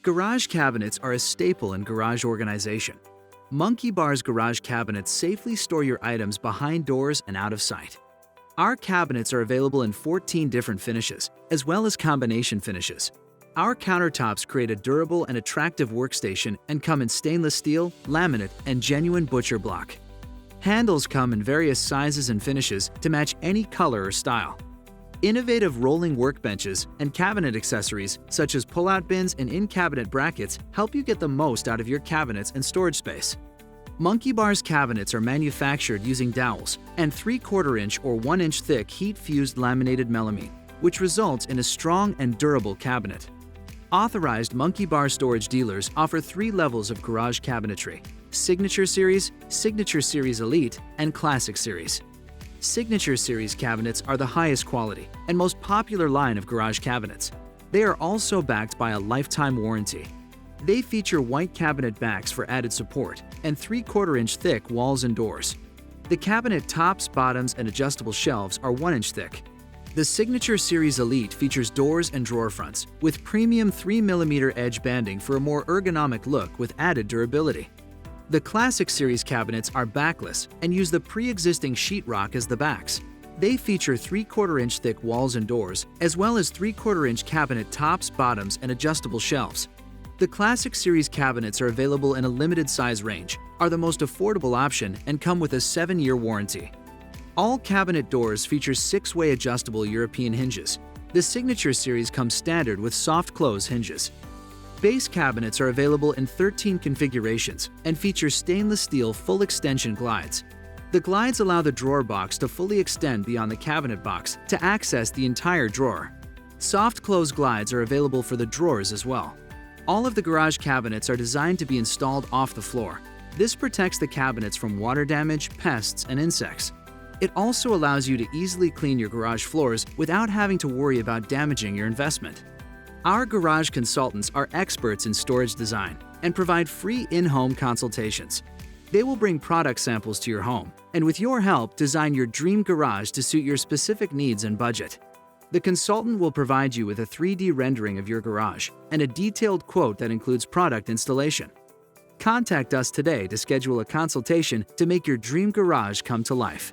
Garage cabinets are a staple in garage organization. Monkey Bar's garage cabinets safely store your items behind doors and out of sight. Our cabinets are available in 14 different finishes, as well as combination finishes. Our countertops create a durable and attractive workstation and come in stainless steel, laminate, and genuine butcher block. Handles come in various sizes and finishes to match any color or style. Innovative rolling workbenches and cabinet accessories such as pull-out bins and in-cabinet brackets help you get the most out of your cabinets and storage space. Monkey Bar's cabinets are manufactured using dowels and 3/4 inch or 1 inch thick heat-fused laminated melamine, which results in a strong and durable cabinet. Authorized Monkey Bar storage dealers offer 3 levels of garage cabinetry: Signature Series Elite, and Classic Series. Signature Series cabinets are the highest quality and most popular line of garage cabinets. They are also backed by a lifetime warranty. They feature white cabinet backs for added support and 3/4 inch thick walls and doors. The cabinet tops, bottoms, and adjustable shelves are 1 inch thick. The Signature Series Elite features doors and drawer fronts with premium 3mm edge banding for a more ergonomic look with added durability. The Classic Series cabinets are backless and use the pre-existing sheetrock as the backs. They feature 3/4 inch thick walls and doors, as well as 3/4 inch cabinet tops, bottoms, and adjustable shelves. The Classic Series cabinets are available in a limited size range, are the most affordable option, and come with a 7-year warranty. All cabinet doors feature 6-way adjustable European hinges. The Signature Series comes standard with soft close hinges. Base cabinets are available in 13 configurations and feature stainless steel full extension glides. The glides allow the drawer box to fully extend beyond the cabinet box to access the entire drawer. Soft close glides are available for the drawers as well. All of the garage cabinets are designed to be installed off the floor. This protects the cabinets from water damage, pests, and insects. It also allows you to easily clean your garage floors without having to worry about damaging your investment. Our garage consultants are experts in storage design and provide free in-home consultations. They will bring product samples to your home and, with your help, design your dream garage to suit your specific needs and budget. The consultant will provide you with a 3D rendering of your garage and a detailed quote that includes product installation. Contact us today to schedule a consultation to make your dream garage come to life.